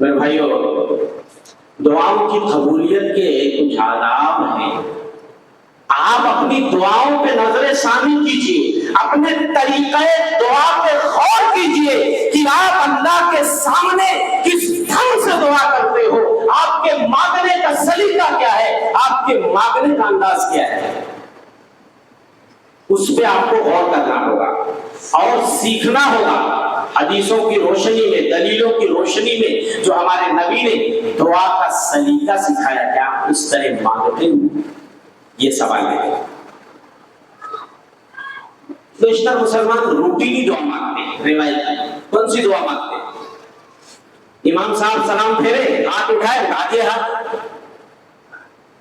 میرے بھائیوں، دعاؤں کی قبولیت کے کچھ آداب ہیں. آپ اپنی دعاؤں پہ نظر ثانی کیجیے، اپنے طریقہ دعا پہ غور کیجیے کہ آپ اللہ کے سامنے کس ڈھنگ سے دعا کرتے ہو، آپ کے مانگنے کا سلیقہ کیا ہے، آپ کے مانگنے کا انداز کیا ہے. اس پہ آپ کو غور کرنا ہوگا اور سیکھنا ہوگا. حدیثوں کی روشنی میں، دلیلوں کی روشنی میں جو ہمارے نبی نے دعا کا سلیقہ سکھایا، کیا اس طرح مانگتے ہیں؟ یہ سوال ہے. بیشتر مسلمان روٹینی دعا مانگتے ہیں. روایت کون سی دعا مانگتے ہیں؟ امام صاحب سلام پھیرے، ہاتھ اٹھائے، اٹھا دیا ہاتھ،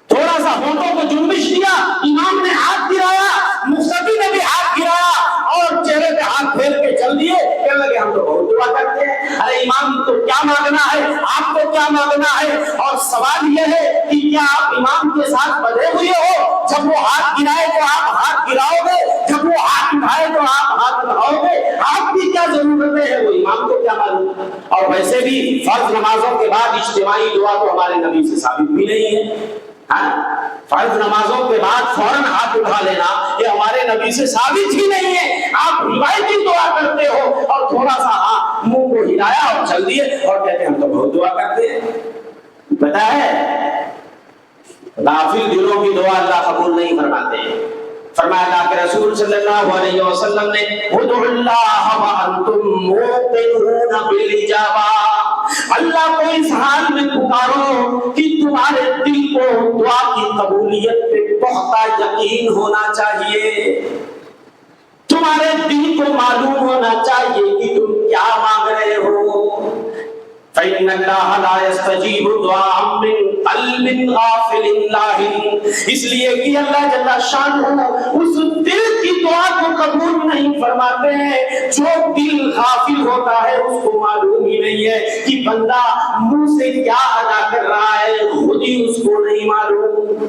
تھوڑا سا ہونٹوں کو جنبش دیا، امام نے ہاتھ گرایا، مصلی نے بھی ہاتھ گرایا اور چہرے پہ ہاتھ پھیر کے چل دیے. کہنے لگے ہم تو بہت دعا کرتے ہیں. ارے امام تو کیا مانگنا ہے، آپ کو کیا مانگنا ہے؟ اور سوال یہ ہے کہ کیا آپ امام کے ساتھ بدھے ہوئے ہو؟ جب وہ ہاتھ گرائے تو آپ ہاتھ گراؤ گے، جب وہ ہاتھ اٹھائے تو آپ ہاتھ اٹھاؤ گے. آپ کی کیا ضرورتیں ہیں، وہ امام کو کیا معلوم. اور ویسے بھی فرض نمازوں کے بعد اجتماعی دعا تو ہمارے نبی سے ثابت بھی نہیں ہے. فرض نمازوں کے بعد فوراً ہاتھ اٹھا لینا یہ ہمارے نبی سے ثابت ہی نہیں ہے. آپ روایتی دعا کرتے ہو اور تھوڑا سا منہ کو ہلایا اور چل دیے اور کہتے ہیں ہم تو بہت دعا کرتے ہیں. پتہ ہے غافل دلوں کی دعا اللہ قبول نہیں فرماتے. فرمایا اللہ کے رسول صلی اللہ علیہ وسلم نے ادعوا اللہ وانتم موقنون بالاجابہ، اللہ کو اس حال میں پکارو کہ تمہارے دل کو دعا کی قبولیت پہ پختہ یقین ہونا چاہیے، تمہارے دل کو معلوم ہونا چاہیے کہ تم کیا مانگ رہے ہو. فإن الله لا يستجيب دعاء من قلب غافل لاهٍ، اس لیے کہ اللہ جل شانہ اس دل کی دعا کو قبول نہیں فرماتے ہیں جو دل غافل ہوتا ہے. اس کو معلوم ہی نہیں ہے کہ بندہ منہ سے کیا ادا کر رہا ہے، خود ہی اس کو نہیں معلوم.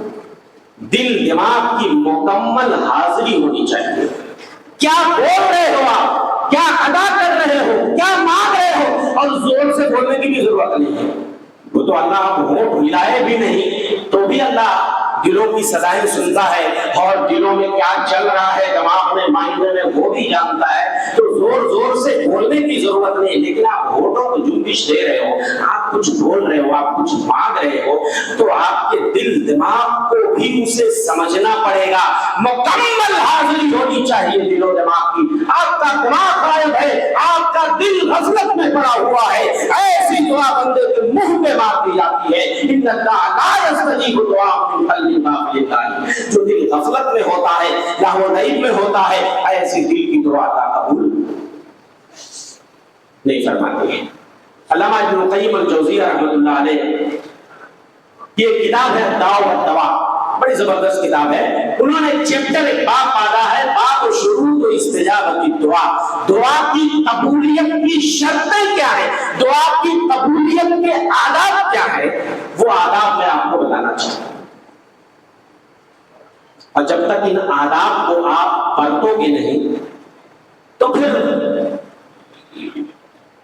دل دماغ کی مکمل حاضری ہونی چاہیے. کیا بول رہے ہو آپ، کیا ادا کر رہے ہو، کیا مانگ رہے ہو، اور زور سے بولنے کی بھی ضرورت نہیں ہے. وہ تو اللہ آپ ہونٹ ہلائے بھی نہیں تو بھی اللہ دلوں کی سزائیں سنتا ہے اور دلوں میں کیا چل رہا ہے، دماغ میں، مائنڈ میں، وہ بھی جانتا ہے. تو زور زور سے بولنے کی ضرورت نہیں، لیکن آپ ہونٹوں کو جنبش دے رہے ہو، آپ کچھ بول رہے ہو، آپ کچھ مانگ رہے ہو تو آپ کے دل دماغ کو بھی اسے سمجھنا پڑے گا. مکمل حاضری ہونی چاہیے دل و دماغ کی. آپ کا دماغ غائب ہے، آپ کا دل غفلت میں پڑا ہوا ہے، ایسی دعا بندے کے منہ پہ مار دی جاتی ہے. ان اللہ لا یستجیب دعاء من قلب غافل لاهٍ، جو دل غفلت میں ہوتا ہے، لاہو نعیب میں ہوتا ہے، ایسی دل کی دعا کا قبول نہیں فرماتے ہیں. علامہ ابن القیم الجوزیہ رحمۃ اللہ علیہ، یہ کتاب ہے داء و دوا، بڑی زبردست کتاب ہے. انہوں نے چیپٹر ایک باب پادا ہے، باب شروط و استجابت الدعاء، دعا کی قبولیت کی شرطیں کیا ہیں، دعا کی قبولیت کے آداب کیا ہیں، وہ آداب میں آپ کو بتانا چاہتا ہوں. اور جب تک ان آداب کو آپ برتو گے نہیں تو پھر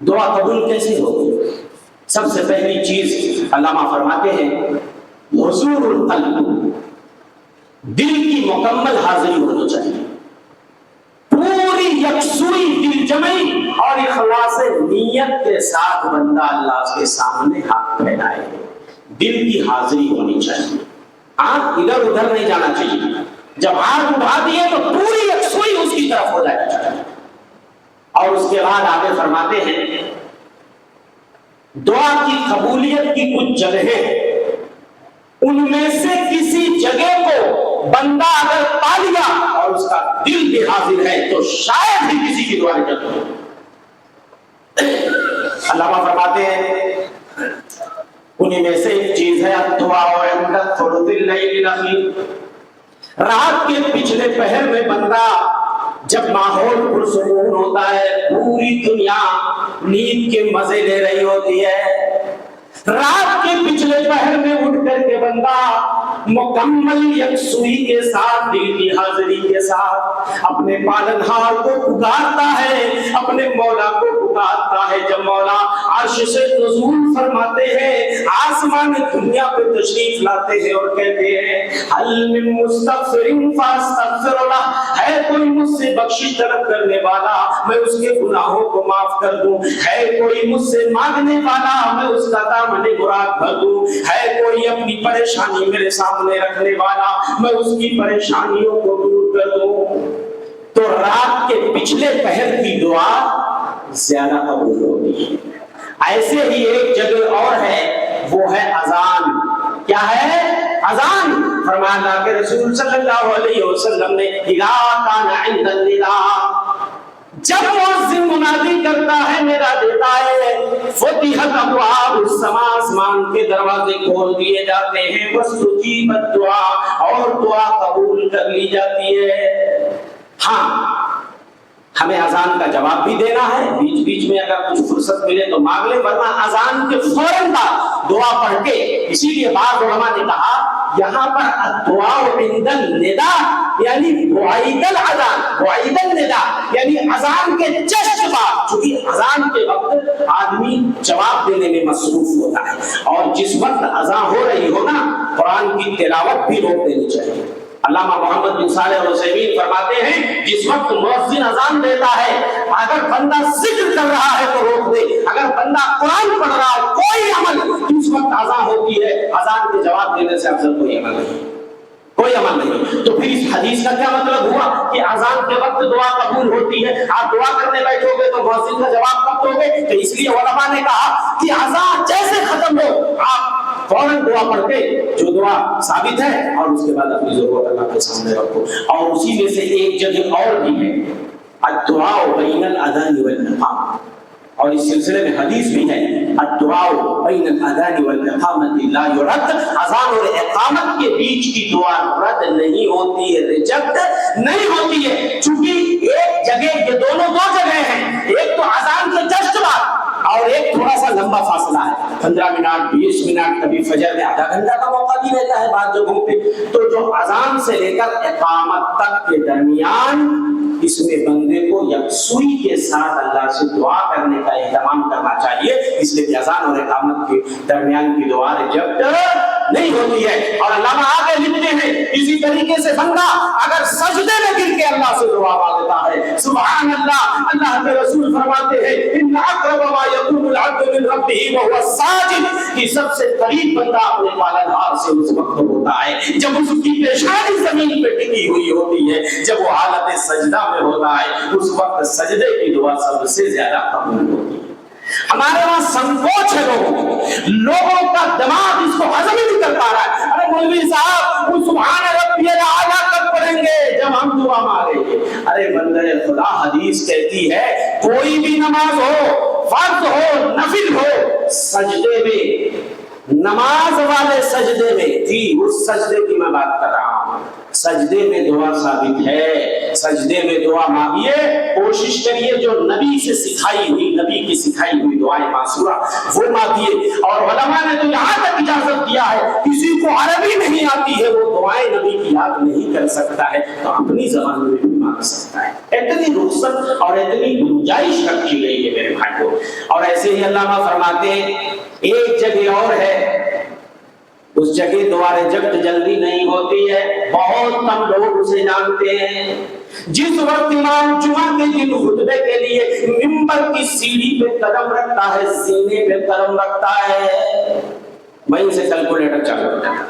دعا قبول کیسے ہوگی؟ سب سے پہلی چیز علامہ فرماتے ہیں حضور القلب، دل کی مکمل حاضری ہونی چاہیے، پوری یکسوئی دل جمعی اور اخلاص نیت کے ساتھ بندہ اللہ کے سامنے ہاتھ پھیلائے. دل کی حاضری ہونی چاہیے، آنکھ ادھر ادھر نہیں جانا چاہیے. جب ہاتھ اٹھا دیے تو پوری یکسوئی اس کی طرف ہو جانی چاہیے. اور اس کے بعد آگے فرماتے ہیں دعا کی قبولیت کی کچھ جگہیں، ان میں سے کسی جگہ کو بندہ اگر پا لیا اور اس کا دل بھی حاضر ہے تو شاید ہی کسی کی دعا نکل ہو. علامہ فرماتے ہیں انہیں میں سے ایک چیز ہے دعا عند ثلث اللیل الاخیر، رات کے پچھلے پہر میں بندہ جب ماحول پرسکون ہوتا ہے، پوری دنیا نیند کے مزے لے رہی ہوتی ہے، رات کے پچھلے پہر میں اٹھ کر کے بندہ مکمل یکسوئی کے ساتھ، دل کی حاضری کے ساتھ اپنے پالنہار کو پکارتا ہے، اپنے مولا کو آتا ہے جب مولا عرش سے نزول فرماتے ہیں، آسمان دنیا پہ تشریف لاتے ہیں اور کہتے ہیں حل من مستغفر فاستغفر لہ، ہے کوئی مجھ سے بخشش طلب کرنے والا میں اس کے گناہوں کو معاف کر دوں، ہے کوئی مجھ سے مانگنے والا میں اس کا دامن مراد بھر دوں، ہے کوئی اپنی پریشانی میرے سامنے رکھنے والا میں اس کی پریشانیوں کو دور کر دوں۔ تو رات کے پچھلے پہر کی دعا زیادہ قبول ہوتی ہے۔ ایسے ہی ایک جگہ اور ہے، وہ ہے اذان۔ کیا ہے؟ اذان۔ فرمایا اللہ کے رسول صلی اللہ علیہ وسلم نے اذا کان عند النداء، جب مؤذن منادی کرتا ہے ندا دیتا ہے، فتحت ابواب السماء، آسمان کے دروازے کھول دیے جاتے ہیں، واستجیبت دعا، اور دعا قبول کر لی جاتی ہے۔ ہاں ہمیں اذان کا جواب بھی دینا ہے، بیچ بیچ میں اگر کچھ فرصت ملے تو مانگ لیں، ورنہ اذان کے فوراً بعد دعا پڑھ کے، اسی لیے بعض علماء نے کہا یہاں پر الدعاء عند النداء یعنی بعید الاذان، بعید النداء یعنی اذان کے جسٹ بعد، چونکہ اذان کے وقت آدمی جواب دینے میں مصروف ہوتا ہے، اور جس وقت اذان ہو رہی ہو نا قرآن کی تلاوت بھی روک دینی چاہیے۔ علامہ محمد بن صالح العثیمین فرماتے ہیں جس وقت مؤذن اذان دیتا ہے اگر بندہ ذکر کر رہا ہے تو روک دے، اگر بندہ قرآن پڑھ رہا ہے کوئی عمل اس وقت اذان ہوتی ہے، اذان کے جواب دینے سے افضل کوئی عمل نہیں، کوئی عمل نہیں۔ تو پھر اس حدیث کا کیا مطلب ہوا کہ اذان کے وقت دعا قبول ہوتی ہے، آپ دعا کرنے بیٹھو گے تو مؤذن کا جواب کب دو گے؟ تو اس لیے علماء نے کہا کہ اذان جیسے ختم ہو آپ فوراً دعا پڑھ کے جو دعا ثابت ہے اور اس کے بعد اپنی ضرورت اللہ کے سامنے رکھو۔ اور اسی میں سے ایک جگہ اور بھی ہے الدعاء بین الاذان والاقامہ، اور اس سلسلے میں حدیث بھی ہے الدعاء بین الاذان والاقامۃ لا یرد، اذان اور اقامت کے بیچ کی دعا رد نہیں ہوتی ہے، ریجیکٹ نہیں ہوتی ہے، چونکہ ایک جگہ، یہ دونوں دو جگہ ہیں، ایک تو اذان کے جسٹ بعد اور ایک تھوڑا سا لمبا فاصلہ ہے، 15 منٹ 20 منٹ، کبھی فجر میں آدھا گھنٹہ کا موقع بھی رہتا ہے بعض جگہوں پہ۔ تو جو اذان سے لے کر اقامت تک کے درمیان اس میں بندے کو یکسوئی کے ساتھ اللہ سے دعا کرنے کا اہتمام کرنا چاہیے، اس لیے کہ اذان اور اقامت کے درمیان کی دعا ریجیکٹ نہیں ہوتی ہے۔ اور علامہ آگے لکھتے ہیں اسی طریقے سے بندہ اگر سجدے میں گر کے اللہ سے دعا مانگتا ہے، سبحان اللہ، اللہ کے رسول فرماتے ہیں ان اقرب ما یکون العبد من ربہ وهو ساجد، کہ سب سے قریب بندہ اپنے پالنہار سے اس وقت ہوتا ہے جب اس کی پیشانی زمین پہ ٹکی ہوئی ہوتی ہے، جب وہ حالت سجدہ میں ہوتا ہے، اس وقت سجدے کی دعا سب سے زیادہ قبول ہوتی ہے۔ ہمارے وہاں سنکوچ ہے لوگوں کا دماغ اس کو ہضم ہی نہیں کر پا رہا ہے۔ ارے مولوی صاحب وہ سبحان ربی الاعلیٰ کب پڑھیں گے؟ جب ہم دعا مانگیں گے۔ ارے بندے خدا حدیث کہتی ہے کوئی بھی نماز ہو، فرض ہو نفل ہو، سجدے میں، نماز والے سجدے میں، جی اس سجدے کی میں بات کر رہا ہوں، سجدے میں دعا ثابت ہے، سجدے میں دعا مانگیے، کوشش کریے جو نبی سے سکھائی ہوئی، نبی کی سکھائی ہوئی دعائیں معصورہ وہ مانگیے۔ اور علماء نے تو یہاں تک اجازت دیا ہے کسی کو عربی نہیں آتی ہے وہ دعائیں نبی کی یاد نہیں کر سکتا ہے تو اپنی زبان میں بھی مانگ سکتا ہے، اتنی رخصت اور اتنی گنجائش رکھی گئی ہے میرے بھائیوں۔ اور ایسے ہی علامہ فرماتے ہیں ایک جگہ اور ہے، اس جگہ دعا ریجیکٹ جلدی نہیں ہوتی ہے، بہت کم لوگ اسے جانتے ہیں۔ جس وقت امام جمعہ کے دن خطبے کے لیے منبر کی سیڑھی پہ قدم رکھتا ہے، سینے پہ قدم رکھتا ہے، وہیں سے کیلکولیٹر چالو ہو جاتا ہے۔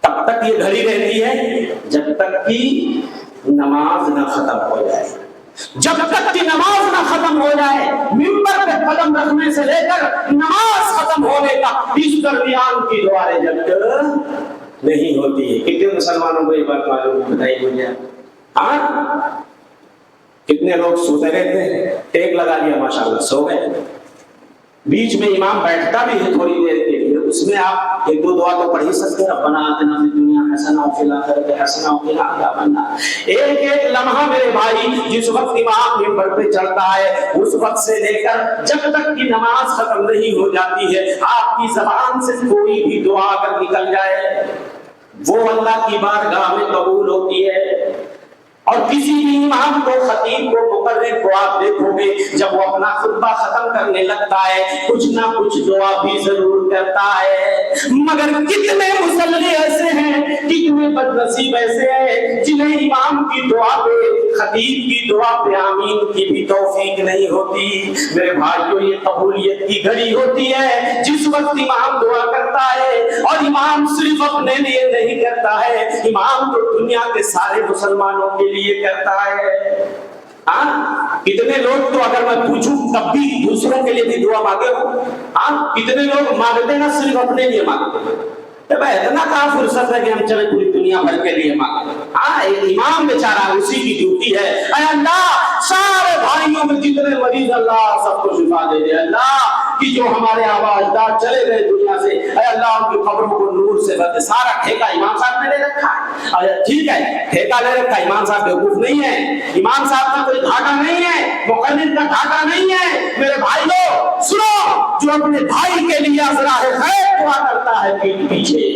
تب تک یہ گھڑی رہتی ہے جب تک کہ نماز نہ ختم ہو جائے، جب تک کہ نماز نہ ختم ہو جائے، منبر پہ قدم رکھنے سے لے کر نماز ختم ہونے کا اس درمیان کی دعا ریجیکٹ نہیں ہوتی ہے۔ کتنے مسلمانوں کو یہ بات معلوم بتائی مجھے؟ ہاں کتنے لوگ سوتے رہتے ہیں، ٹیک لگا لیا ماشاءاللہ سو گئے، بیچ میں امام بیٹھتا بھی ہے تھوڑی دیر کے لیے، اس میں آپ ایک دو دعا تو پڑھ ہی سکتے ہیں، ربنا آتنا فی الدنیا حسنہ وفی الآخرۃ حسنہ وقنا عذاب النار۔ ایک ایک لمحہ میرے بھائی جس وقت امام منبر پہ چڑھتا ہے اس وقت سے لے کر جب تک کہ نماز ختم نہیں ہو جاتی ہے، آپ کی زبان سے کوئی بھی دعا اگر نکل جائے وہ اللہ کی بارگاہ میں قبول ہوتی ہے۔ اور کسی بھی امام کو, خطیب کو, مقرر کو آپ دیکھو گے جب وہ اپنا خطبہ ختم کرنے لگتا ہے کچھ نہ کچھ دعا بھی ضرور کرتا ہے. مگر کتنے مصلی ایسے ہیں, کتنے بدنصیب ایسے ہیں جنہیں امام کی دعا پہ, خطیب کی دعا پہ آمین کی بھی توفیق نہیں ہوتی. میرے بھائیوں, یہ قبولیت کی گھڑی ہوتی ہے جس وقت امام دعا کرتا ہے, اور امام صرف اپنے لیے نہیں کرتا ہے, امام تو دنیا کے سارے مسلمانوں کے لیے کرتا ہے. ہاں, کتنے لوگ تو اگر میں پوچھوں تب بھی دوسروں کے لیے بھی دعا مانگے ہو. ہاں, کتنے لوگ مانگتے نا صرف اپنے لیے مانگتے ہیں. اتنا کہاں فرصت ہے کہ ہم چلے پوری دنیا بھر کے لیے مانگیں. ہاں, امام بیچارہ اسی کی ڈیوٹی ہے, اے اللہ سارے بھائیوں میں جتنے مریض اللہ سب کو شفا دے دے. اللہ کہ جو ہمارے آبا اجداد چلے گئے دنیا سے, اے اللہ ان کی قبروں کو نور سے بھر دے. سارا ٹھیکہ امام صاحب نے لے رکھا ہے. ٹھیک ہے, ٹھیکہ لے رکھا, امام صاحب بیوقوف نہیں ہے, امام صاحب کا کوئی گھاٹا نہیں ہے, مقرر کا گھاٹا نہیں ہے. میرے بھائیوں سنو, جو اپنے بھائی کے لیے ازراہ خیر دعا کرتا ہے پیٹھ پیچھے,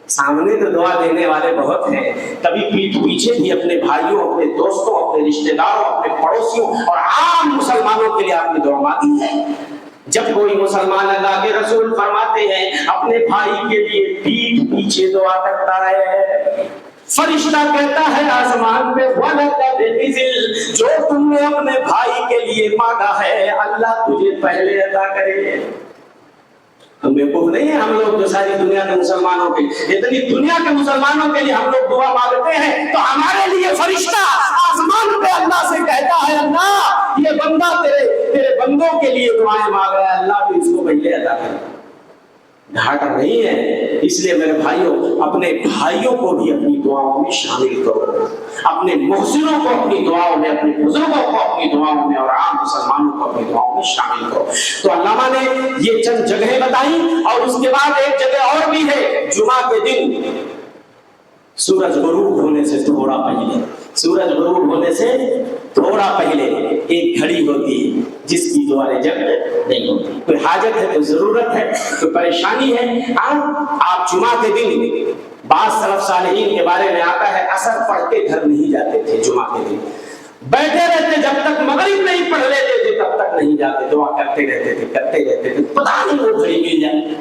سامنے تو دعا دینے والے بہت ہیں, کبھی پیٹھ پیچھے بھی اپنے بھائیوں, اپنے دوستوں, اپنے رشتہ داروں, اپنے پڑوسیوں اور عام مسلمانوں کے لیے آپ نے دعا مانگی ہے. جب کوئی مسلمان اللہ کے رسول فرماتے ہیں اپنے بھائی کے لیے پیٹھ پیچھے دعا کرتا ہے, فرشتہ کہتا ہے آسمان پہ وَلَكَ بِمِثْلِ, جو تم نے اپنے بھائی کے لیے مانگا ہے اللہ تجھے پہلے عطا کرے. ہم بیوقوف نہیں ہیں ہم لوگ جو ساری دنیا کے مسلمانوں کے, اتنی دنیا کے مسلمانوں کے لیے ہم لوگ دعا مانگتے ہیں, تو ہمارے لیے فرشتہ آسمان پہ اللہ سے کہتا ہے اللہ یہ بندہ تیرے بندوں کے لیے دعائیں مانگ رہا ہے, اللہ تو اس کو پہلے عطا کرے. گھاٹا نہیں ہے. اس لیے میرے بھائیوں اپنے بھائیوں کو بھی اپنی دعاؤں میں شامل کرو, اپنے محسنوں کو اپنی دعاؤں میں, اپنے بزرگوں کو اپنی دعاؤں میں, اور عام مسلمانوں کو اپنی دعاؤں میں شامل کرو. تو علامہ نے یہ چند جگہیں بتائیں, اور اس کے بعد ایک جگہ اور بھی ہے. جمعہ کے دن سورج غروب ہونے سے تھوڑا پہلے, سورج غروب ہونے سے تھوڑا پہلے ایک گھڑی ہوتی ہے جس کی دعا ریجیکٹ نہیں ہوتی. کوئی حاجت ہے, کوئی ضرورت ہے, کوئی پریشانی ہے, آپ جمعہ کے دن, بعض سلف صالحین کے بارے میں آتا ہے اثر پڑھتے گھر نہیں جاتے تھے, جمعہ کے دن بیٹھے رہتے, جب تک مغرب نہیں پڑھ لیتے تھے تب تک نہیں جاتے, دعا کرتے رہتے تھے. پتا نہیں وہ گھڑی مل جائے,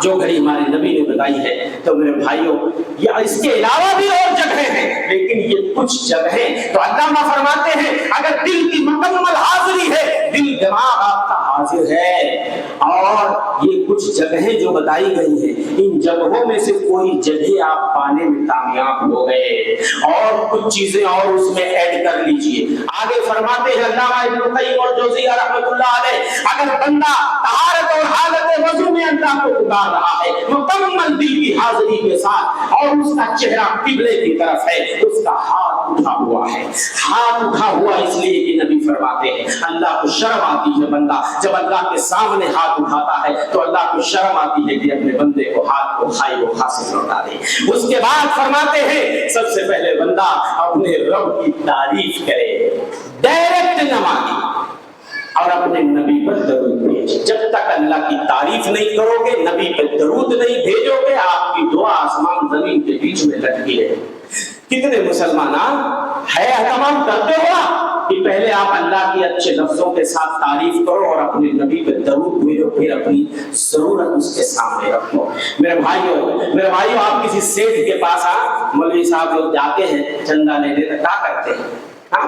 جو گھڑی ہمارے نبی نے بتائی ہے. تو میرے بھائیوں یہ اس کے علاوہ بھی اور جگہیں ہیں, لیکن یہ کچھ جگہیں. تو علامہ فرماتے ہیں اگر دل کی مکمل حاضری ہے, دل دماغ آپ کا حاضر ہے, اور یہ کچھ جگہیں جو بتائی گئی ہیں, ان جگہوں میں سے کوئی جگہ آپ پانے میں کامیاب ہو گئے, اور کچھ چیزیں اور اس میں ایڈ کر لیجیے. آگے فرماتے ہیں علامہ ابن القیم الجوزیہ رحمۃ اللہ علیہ, اگر بندہ طہارت اور حالت وضو میں اللہ کو پکار رہا ہے مکمل دل کی حاضری کے ساتھ, اور اس کا چہرہ قبلے کی طرف ہے, اس کا ہاتھ اٹھا ہوا ہے. ہاتھ اٹھا ہوا اس لیے کہ نبی فرماتے ہیں اللہ کو شرم آتی ہے, بندہ جب اللہ کے سامنے ہاتھ اٹھاتا ہے تو اللہ کو شرم آتی ہے کہ اپنے بندے کو ہاتھ کو کھائی وہ خاص لوٹا دے. اس کے بعد فرماتے ہیں سب سے پہلے بندہ اپنے رب کی تعریف کرے, ڈائریکٹ نہ مانگے, اور اپنے نبی پر درود بھیجے. جب تک اللہ کی تعریف نہیں کرو گے, نبی پر درود نہیں بھیجو گے, آپ کی دعا آسمان زمین کے بیچ میں لٹکی ہے. کتنے مسلمان ہے اہتمام کرتے ہو کہ پہلے آپ اللہ کی اچھے لفظوں کے ساتھ تعریف کرو اور اپنے نبی پہ درود بھیجو, پھر اپنی ضرورت اس کے سامنے رکھو. میرے بھائیوں آپ کسی سیٹھ کے پاس مولوی صاحب لوگ جاتے ہیں چندہ لینے, کیا کرتے ہیں,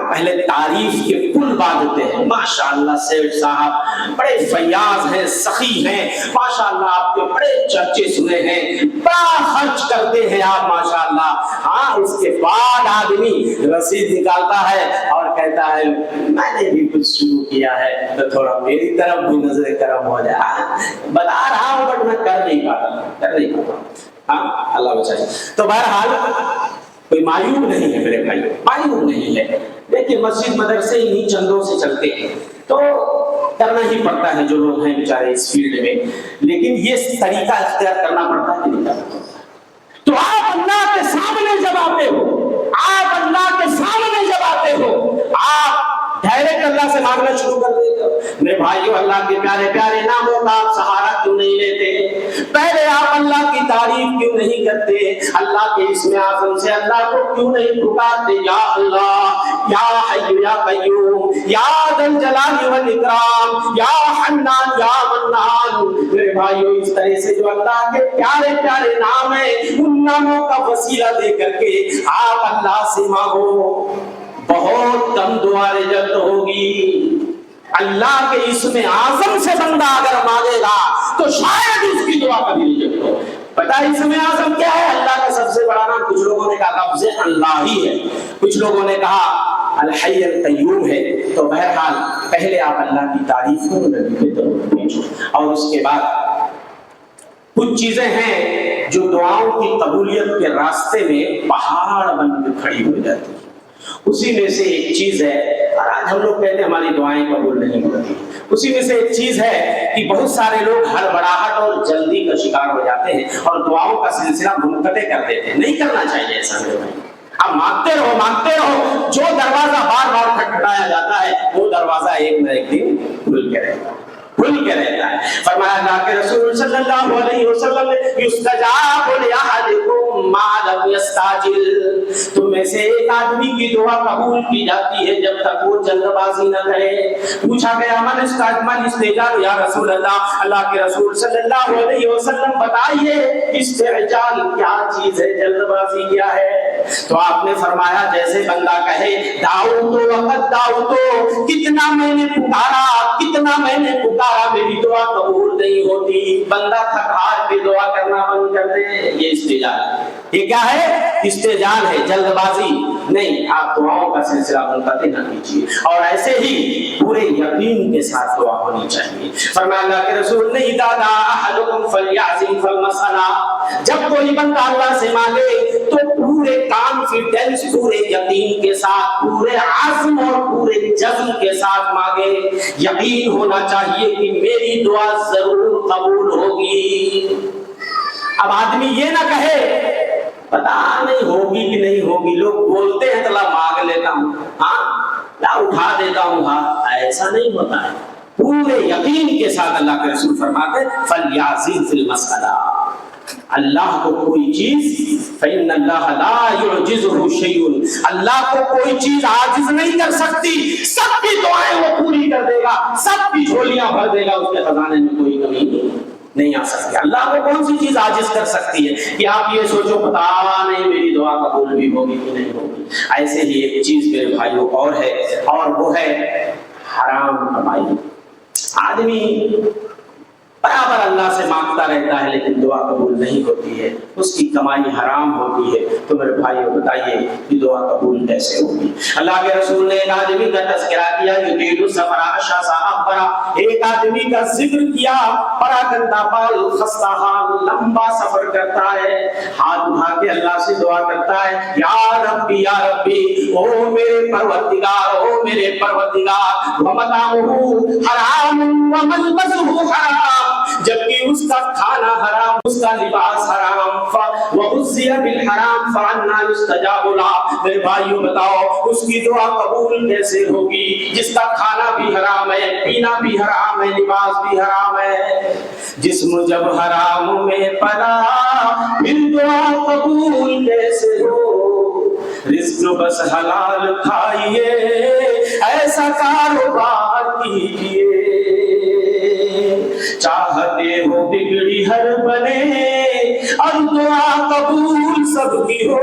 پہلے تعریف کے پل باندھتے ہیں. ماشاءاللہ سیٹھ صاحب بڑے فیاض ہیں, سخی ہیں, ماشاءاللہ آپ کے بڑے چرچے سنے ہیں, بڑا خرچ کرتے ہیں آپ ماشاءاللہ. اس کے بعد آدمی رسید نکالتا ہے اور کہتا ہے میں نے بھی کچھ شروع کیا ہے تو تھوڑا میری طرف بھی نظر کرم ہو جائے. بتا رہا ہوں بٹ میں کر نہیں پاتا. اللہ بچائے. تو بہرحال کوئی معیوب نہیں ہے میرے بھائی, معیوب نہیں ہے, دیکھیے مسجد مدرسے انہی چندوں سے چلتے ہیں تو کرنا ہی پڑتا ہے جو لوگ ہیں بیچارے اس فیلڈ میں, لیکن یہ طریقہ اختیار کرنا پڑتا ہے کہ نہیں کرنا پڑتا. تو آپ اللہ کے سامنے جب آتے ہو, آپ اللہ کے سامنے جب آتے ہو, آپ ڈائریکٹ اللہ سے مانگنا شروع کر دیتے ہو. میرے بھائیوں اللہ کے پیارے پیارے ناموں کا آپ سہارا کیوں نہیں لیتے؟ پہلے آپ اللہ اللہ کی تعریف کیوں نہیں کرتے؟ اللہ کے اسم اعظم سے اللہ کو کیوں نہیں پکارتے؟ یا اللہ، یا حی یا قیوم، یا ذا الجلال والاکرام، یا حنان یا منان۔ میرے بھائیو، اس طرح سے جو اللہ کے پیارے پیارے نام ہیں، ان ناموں کا وسیلہ دے کر کے آپ اللہ سے مانگو، بہت کم دعا رجعت ہوگی۔ اللہ کے اسم اعظم سے بندہ اگر مانگے گا تو شاید اس کی دعا کبھی ریجیکٹ ہو۔ پتہ ہے اسم اعظم کیا ہے؟ اللہ کا سب سے بڑا نام۔ کچھ لوگوں نے کہا لفظ اللہ ہی ہے، کچھ لوگوں نے کہا الحی القیوم ہے۔ تو بہرحال پہلے آپ اللہ کی تعریف کرو نبی کے طور پر، اور اس کے بعد کچھ چیزیں ہیں جو دعاؤں کی قبولیت کے راستے میں پہاڑ بن کے کھڑی ہو جاتی ہیں۔ اسی میں سے ایک چیز ہے، اور آج ہم لوگ کہتے ہیں ہماری دعائیں قبول نہیں ہوتی، اسی میں سے ایک چیز ہے کہ بہت سارے لوگ ہڑبڑاہٹ اور جلدی کا شکار ہو جاتے ہیں اور دعاؤں کا سلسلہ منقطع کر دیتے ہیں۔ نہیں کرنا چاہیے ایسا میرے بھائی۔ اب مانگتے رہو، جو دروازہ بار بار کھٹکھٹایا جاتا ہے وہ دروازہ ایک نہ ایک دن کھل کے رہتا ہے۔ فرمایا اللہ کے رسول صلی اللہ علیہ وسلم نے یستجاب لأحدکم ما لم یستعجل، تم میں سے ایک آدمی کی دعا قبول کی جاتی ہے جب تک وہ جلد بازی نہ کرے۔ پوچھا گیا من استعجال یا رسول اللہ، اللہ کے رسول صلی اللہ علیہ وسلم بتائیے استعجال کیا چیز ہے، جلد بازی کیا ہے؟ تو آپ نے فرمایا جیسے بندہ کہے دعوت وقت دعوت، کتنا میں نے پکارا میری دعا قبول نہیں ہوتی، بندہ تھک ہار کے دعا کرنا بند کر دے، یہ استعجال ہے۔ یہ کیا ہے؟ استعجال ہے، جلد بازی نہیں۔ آپ دعاؤں کا سلسلہ منقطع نہ کیجیے، اور ایسے ہی پورے یقین کے ساتھ دعا ہونی چاہیے۔ فرمایا اللہ کے رسول نے اذا دعا احدکم فلیعزم فالمسألہ، جب کوئی بندہ اللہ سے مانگے تو پورے کانفیڈنس، پورے یقین کے ساتھ، پورے عزم اور پورے جذب کے ساتھ مانگے۔ یقین ہونا چاہیے کہ میری دعا ضرور قبول ہوگی۔ اب آدمی یہ نہ کہے پتا نہیں ہوگی کہ نہیں ہوگی، لوگ بولتے ہیں تو لا مانگ لیتا ہوں، لا اٹھا دیتا ہوں ہاتھ، ایسا نہیں ہوتا ہے۔ پورے یقین کے ساتھ اللہ کے رسول فرماتے فلیعزم فی المسألہ، اللہ کو کوئی چیز فإن اللہ لا يعجزہ شیء، اللہ کو کوئی چیز عاجز نہیں کر سکتی، سب کی دعائیں وہ پوری کر دے گا، سب کی جھولیاں بھر دے گا، اس کے خزانے میں کوئی کمی نہیں آ سکتی۔ اللہ کو کون سی چیز عاجز کر سکتی ہے کہ آپ یہ سوچو پتا نہیں میری دعا قبول بھی ہوگی کہ نہیں ہوگی۔ ایسے ہی ایک چیز میرے بھائیوں اور ہے، اور وہ ہے حرام کمائی۔ آدمی برابر اللہ سے مانگتا رہتا ہے لیکن دعا قبول نہیں ہوتی ہے، اس کی کمائی حرام ہوتی ہے، تو میرے بھائیو بتائیے کہ دعا قبول کیسے ہوگی؟ اللہ کے رسول نے ایک آدمی کا تذکرہ کیا، یطیل السفر اشعث اغبر، ایک آدمی کا ذکر کیا، بڑا گندا بال، خستہ حال، لمبا سفر کرتا ہے، ہاتھ اٹھا کے اللہ سے دعا کرتا ہے یا ربی یا ربی، او میرے پروردگار، او میرے پروردگار، ومطعمہ حرام وملبسہ حرام، جبکہ اس کا کھانا حرام، اس کا لباس حرام، وغذی بالحرام فانا یستجاب له۔ میرے بھائیو بتاؤ اس کی دعا قبول کیسے ہوگی جس کا کھانا بھی حرام ہے، پینا بھی حرام ہے، لباس بھی حرام ہے؟ جسم جب حرام میں پلا پھر دعا قبول کیسے ہو؟ رزق بس حلال کھائیے، ایسا کاروبار کیجیے، چاہتے ہو بگڑی ہر بنے اور دعا قبول سب کی ہو،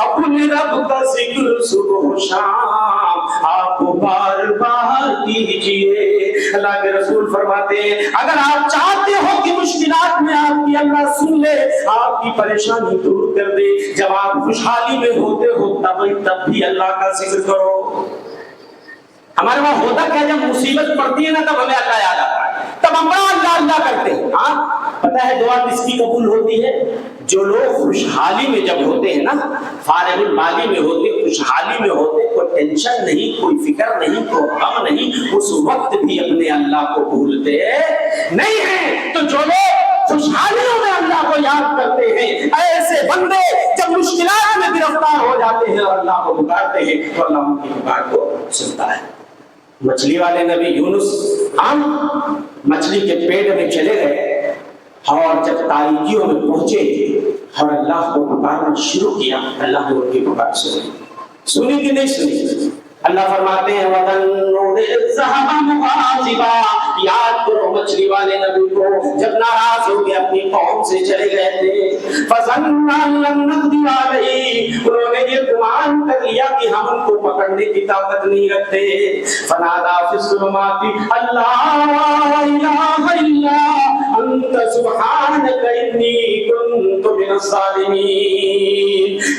اپنے رب کا ذکر صبح و شام آپ بار بار کیجئے۔ اللہ کے رسول فرماتے ہیں اگر آپ چاہتے ہو کہ مشکلات میں آپ کی اللہ سن لے، آپ کی پریشانی دور کر دے، جب آپ خوشحالی میں ہوتے ہو تب بھی اللہ کا ذکر کرو۔ ہمارے وہاں ہوتا کیا، جب مصیبت پڑتی ہے نا تب ہمیں اللہ یاد آتا ہے، تب ہم بڑا اللہ اللہ کرتے ہیں۔ پتہ ہے دعا کس کی قبول ہوتی ہے؟ جو لوگ خوشحالی میں جب ہوتے ہیں نا، فارغ البالی میں ہوتے، خوشحالی میں ہوتے، کوئی ٹینشن نہیں، کوئی فکر نہیں، کوئی غم نہیں، اس وقت بھی اپنے اللہ کو بھولتے نہیں ہیں۔ تو جو لوگ خوشحالیوں میں اللہ کو یاد کرتے ہیں، ایسے بندے جب مشکلات میں گرفتار ہو جاتے ہیں اور اللہ کو پکارتے ہیں تو اللہ ان کی پکار کو سنتا ہے۔ مچھلی والے نبی یونس مچھلی کے پیٹ میں چلے گئے، اور جب تاریکیوں میں پہنچے اور اللہ کو پکارنا شروع کیا، اللہ نے ان کی پکار سنی کہ نہیں سنی؟ اللہ فرماتے ہیں وَتَنُّورِ الذَّهَبَ مُغَاضِبًا، یاد کرو مچھلی والے نبی کو جب ناراض ہو کے اپنی قوم سے چلے گئے تھے، فَظَنَّ أَن لَّن نَّقْدِرَ عَلَيْهِ، انہوں نے یہ گمان کر لیا کہ ہم ان کو پکڑنے کی طاقت نہیں رکھتے، فَنَادَىٰ فِي الظُّلُمَاتِ أَن لَّا إِلَٰهَ إِلَّا أَنتَ سُبْحَانَكَ إِنِّي كُنتُ مِنَ الظَّالِمِينَ۔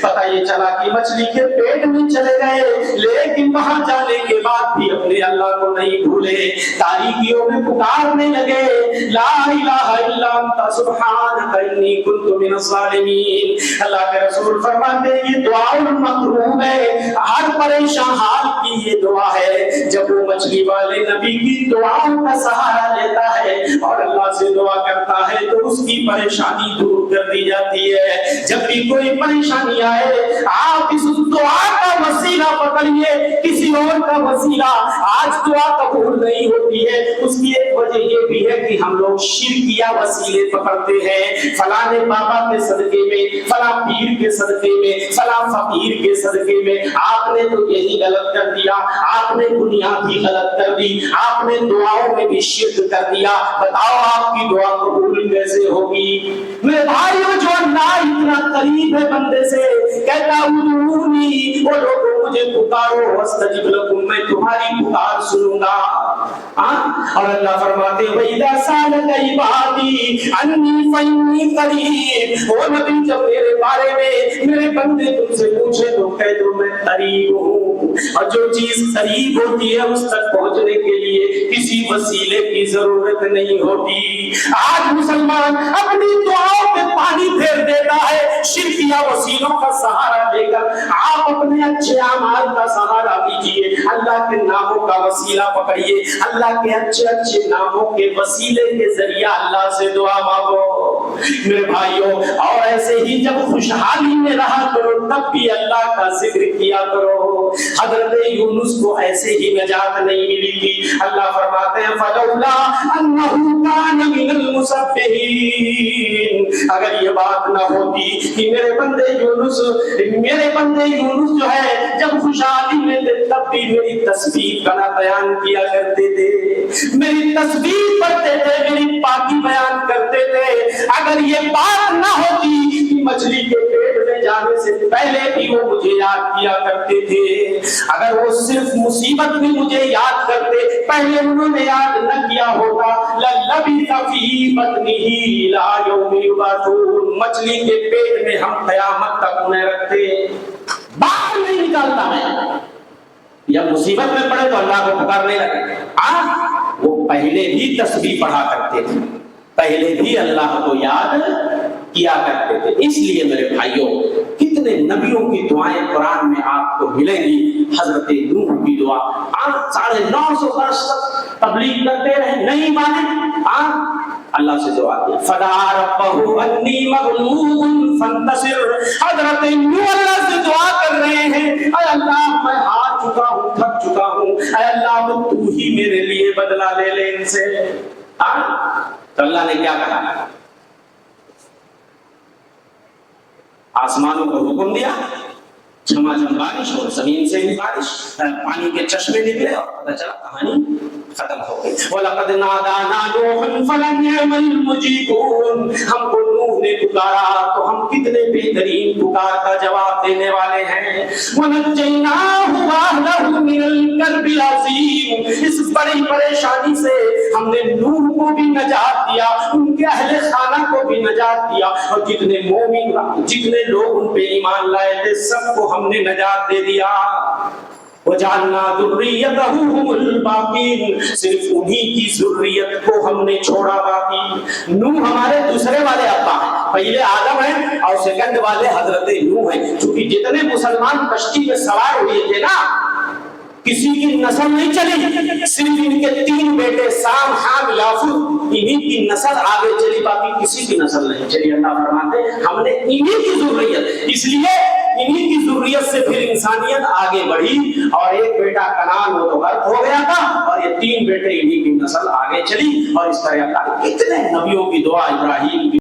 پتہ یہ چلا کہ مچھلی کے پیٹ میں چلے گئے، لیکن وہاں جانے کے بعد بھی اپنے اللہ کو نہیں بھولے، تاریکیوں میں پکارنے لگے لا الہ الا انت سبحانک انی کنت من الظالمین۔ اللہ کے رسول فرماتے ہیں یہ دعا المطلوب ہے، ہر پریشان حال کی یہ دعا ہے۔ جب وہ مچھلی والے نبی کی دعاؤں کا سہارا لیتا ہے اور اللہ سے دعا کرتا ہے تو اس کی پریشانی دور کر دی جاتی ہے۔ جب بھی کوئی پریشانی آئے آپ اس دعا کا وسیلہ پکڑیے، کسی اور کا وسیلہ آج دعا قبول نہیں ہوتی ہے۔ اس کی ایک وجہ یہ بھی ہے کہ ہم لوگ شرکیہ وسیلے پکڑتے ہیں، فلاں بابا کے صدقے میں، فلاں پیر کے صدقے میں، فلاں فقیر کے صدقے میں۔ آپ نے تو یہی غلط کر دیا، آپ نے بنیاد ہی غلط کر دی، آپ نے دعاؤں میں بھی شرک کر دیا، بتاؤ آپ کی دعا قبول کیسے ہوگی؟ میرے بھائیو، جو اللہ اتنا قریب ہے بندے سے، کہتا ادعونی، وہ لوگوں مجھے پکارو واستجب لکم، میں تمہاری پکار سنوں گا۔ اور اللہ فرماتے ہیں وَإِذَا سَأَلَكَ عِبَادِي عَنِّي فَإِنِّي قَرِيبٌ، وہ نبی جب میرے بارے میں میرے بندے تم سے پوچھے تو کہہ دو میں قریب ہوں۔ اور جو چیز قریب ہوتی ہے اس تک پہنچنے کے لیے کسی وسیلے کی ضرورت نہیں ہوتی۔ آج مسلمان اپنی دعاؤں پہ پانی پھیر دیتا ہے شرکیہ وسیلوں کا سہارا لے کر۔ آپ اپنے اچھے اعمال کا سہارا لیجیے، اللہ کے ناموں کا وسیلہ پکڑیے، اللہ کے اچھے اچھے ناموں کے وسیلے کے ذریعہ اللہ سے دعا مانگو میرے بھائیوں۔ اور ایسے ہی جب خوشحالی میں رہا کرو تب بھی اللہ کا ذکر کیا کرو۔ حضرت یونس کو ایسے ہی نجات نہیں ملی تھی، اللہ فرماتے ہیں فلولا انہ کان من المسبحین، اگر یہ بات نہ ہوتی کہ میرے بندے یونس جو ہے جب خوشحالی میں تھے تب بھی میری تسبیح کا بیان کیا کرتے تھے، میری تسبیح پڑھتے تھے، میری پاکی بیان کرتے تھے، اگر یہ بات نہ ہوتی کہ مچھلی کے پیٹ میں جانے سے پہلے بھی وہ مجھے یاد کیا کرتے تھے، اگر وہ صرف مصیبت میں مجھے یاد کرتے، پہلے انہوں نے یاد نہ کیا ہوتا لَلَّبِثَ فِي بَطْنِهِ إِلَىٰ يَوْمِ يُبْعَثُونَ، مچھلی کے پیٹ میں ہم قیامت تک انہیں رکھتے، باہر نہیں نکالتا ہے۔ یا مصیبت میں پڑے تو اللہ کو پکارنے لگے۔ وہ پہلے بھی تسبیح پڑھا کرتے تھے، پہلے بھی اللہ کو یاد کیا کرتے تھے۔ اس لیے میرے بھائیوں کتنے نبیوں کی دعائیں قرآن میں آپ کو ملیں گی۔ حضرت نوح کی دعا 950 برس تک تبلیغ کرتے رہے، نہیں مانے، اللہ سے دعا کیا فدعا ربہ انی مغلوب فانتصر۔ حضرت نوح اللہ سے دعا کر رہے ہیں، اے اللہ میں ہار چکا ہوں، تھک چکا ہوں، اے اللہ تو ہی میرے لیے بدلہ لے لے ان سے۔ تو اللہ نے کیا کہا؟ آسمانوں کو حکم دیا، جھماجھم بارش اور زمین سے بھی بارش، پانی کے چشمے نکلے اور پتہ چلا کہانی ختم ہو گئی۔ وَلَقَدْ نَادَانَا نُوحٌ فَلَنِعْمَ الْمُجِيبُونَ، ہم کو نوح نے پکارا تو ہم کتنے بہترین پکار کا جواب دینے والے ہیں۔ وَنَجَّيْنَاهُ وَأَهْلَهُ مِنَ الْكَرْبِ الْعَظِيمِ، اس بڑی پریشانی سے ہم نے نوح کو بھی نجات دیا، ان کے اہل خانہ کو بھی نجات دیا، اور جتنے مومن جتنے لوگ ان پہ ایمان لائے تھے سب کو ہم نے نجات دے دیا۔ وَجَعَلْنَا ذُرِّيَّتَهُ هُمُ الْبَاقِينَ، صرف انہی کی ذریت کو ہم نے چھوڑا باقی۔ نوح ہمارے دوسرے والے ابا ہیں، پہلے آدم ہیں اور سیکنڈ والے حضرت نوح ہیں۔ چونکہ جتنے مسلمان کشتی میں سوار ہوئے تھے نا، کسی کی نسل نہیں چلی، صرف ان کے 3 بیٹے سام، حام، یافت، انہی کی نسل آگے چلی، باقی کسی کی نسل نہیں چلی۔ اللہ فرماتے ہیں ہم نے انہی کی ذریت، اس لیے انہی کی ذریت معصومیت سے پھر انسانیت آگے بڑھی اور ایک بیٹا کنعان وہ تو غرق ہو گیا تھا اور یہ 3 بیٹے انہی کی نسل آگے چلی اور اس طرح اللہ اتنے نبیوں کی دعا ابراہیم کی